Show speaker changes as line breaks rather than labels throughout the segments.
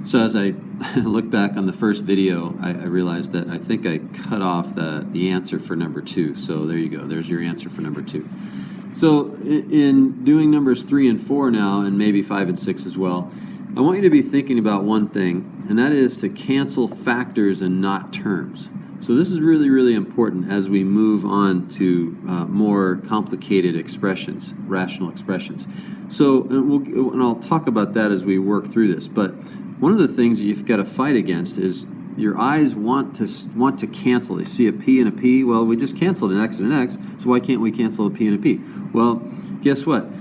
So as I look back on the first video, I realized that I think I cut off the answer for number 2. So there you go. There's your answer for number 2. So in doing numbers 3 and 4 now, and maybe 5 and 6 as well, I want you to be thinking about one thing, and that is to cancel factors and not terms. So this is really, really important as we move on to more complicated expressions, rational expressions. So, and I'll talk about that as we work through this. But one of the things that you've got to fight against is your eyes want to cancel. They see a P and a P. Well, we just canceled an X and an X, so why can't we cancel a P and a P? Well, guess what?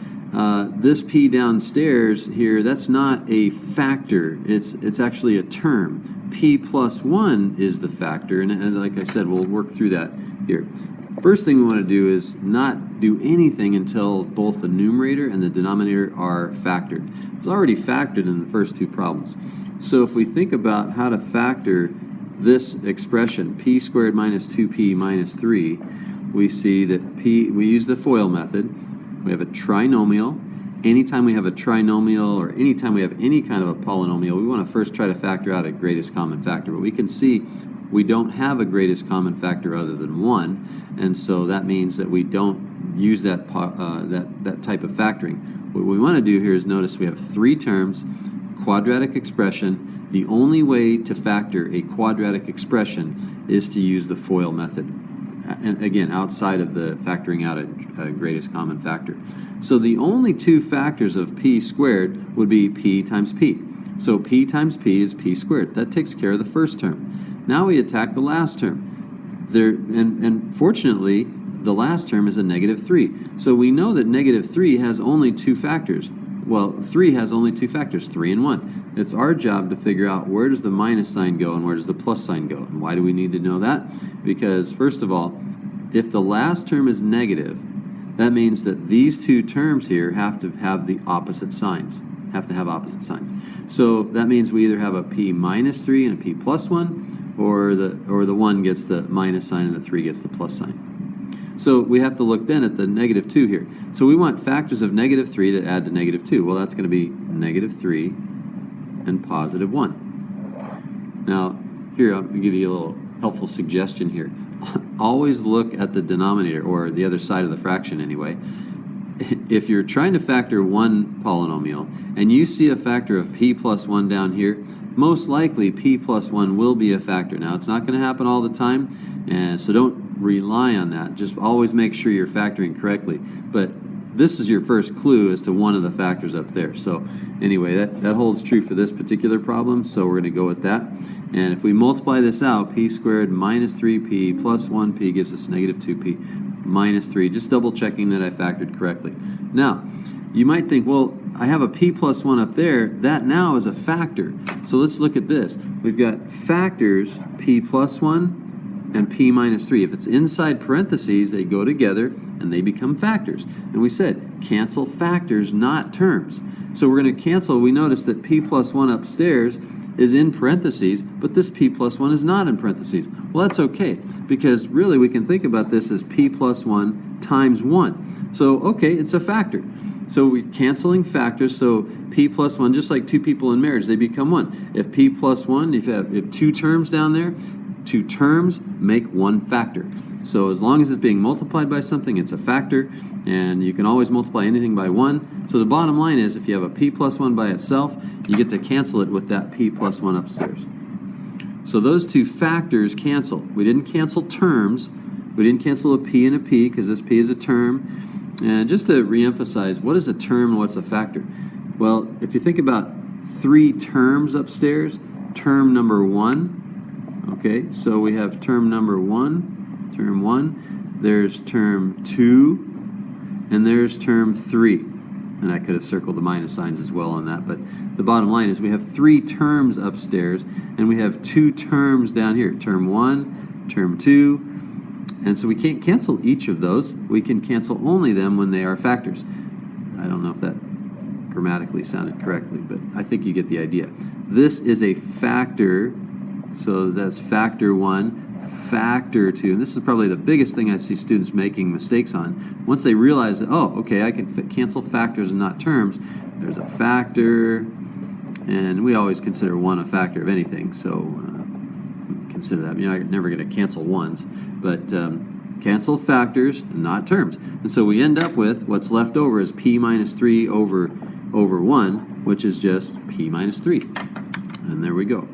This P downstairs here, that's not a factor. It's actually a term. P plus 1 is the factor, and like I said, we'll work through that here. First thing we want to do is not do anything until both the numerator and the denominator are factored. It's already factored in the first two problems. So if we think about how to factor this expression, p squared minus 2p minus 3, we see that we use the FOIL method. We have a trinomial. Anytime we have a trinomial or anytime we have any kind of a polynomial, we want to first try to factor out a greatest common factor. But we can see we don't have a greatest common factor other than 1, and so that means that we don't use that type of factoring. What we want to do here is notice we have 3 terms, quadratic expression. The only way to factor a quadratic expression is to use the FOIL method. And again, outside of the factoring out a greatest common factor. So the only 2 factors of p squared would be p times p. So p times p is p squared. That takes care of the first term. Now we attack the last term. And fortunately, the last term is a negative 3. So we know that negative 3 has only 2 factors. Well, 3 has only 2 factors, 3 and 1. It's our job to figure out where does the minus sign go and where does the plus sign go. And why do we need to know that? Because, first of all, if the last term is negative, that means that these 2 terms here have to have the opposite signs. So that means we either have a p minus 3 and a p plus 1, or the 1 gets the minus sign and the 3 gets the plus sign. So we have to look then at the negative 2 here. So we want factors of negative 3 that add to negative 2. Well, that's going to be negative 3 and positive 1. Now, here, I'm going to give you a little helpful suggestion here. Always look at the denominator, or the other side of the fraction anyway. If you're trying to factor one polynomial and you see a factor of p plus 1 down here, most likely p plus 1 will be a factor. Now, it's not going to happen all the time, and so don't rely on that. Just always make sure you're factoring correctly. But this is your first clue as to one of the factors up there. So anyway, that holds true for this particular problem, so we're going to go with that. And if we multiply this out, p squared minus 3p plus 1p gives us negative 2p minus 3, just double checking that I factored correctly. Now, you might think, well, I have a p plus 1 up there. That now is a factor. So let's look at this. We've got factors p plus 1 and p minus 3. If it's inside parentheses, they go together and they become factors. And we said, cancel factors, not terms. So we're going to cancel. We notice that p plus 1 upstairs is in parentheses, but this p plus 1 is not in parentheses. Well, that's okay, because really we can think about this as p plus 1 times 1. So, okay, it's a factor. So we're canceling factors, so p plus 1, just like 2 people in marriage, they become 1. If p plus 1, if you have 2 terms down there, 2 terms make 1 factor. So as long as it's being multiplied by something, it's a factor, and you can always multiply anything by 1. So the bottom line is, if you have a p plus 1 by itself, you get to cancel it with that p plus 1 upstairs. So those 2 factors cancel. We didn't cancel terms. We didn't cancel a p and a p, because this p is a term. And just to reemphasize, what is a term and what's a factor? Well, if you think about 3 terms upstairs, term number 1, okay, so we have term number 1, term 1, there's term 2, and there's term 3. And I could have circled the minus signs as well on that, but the bottom line is we have 3 terms upstairs, and we have 2 terms down here, term 1, term 2, and so we can't cancel each of those. We can cancel only them when they are factors. I don't know if that grammatically sounded correctly, but I think you get the idea. This is a factor, so that's factor 1, factor 2, and this is probably the biggest thing I see students making mistakes on. Once they realize that, oh, okay, I can cancel factors and not terms, there's a factor, And we always consider 1 a factor of anything, so consider that. You're never going to cancel ones, but cancel factors, not terms. And so we end up with what's left over is p minus 3 over 1, which is just p minus 3. And there we go.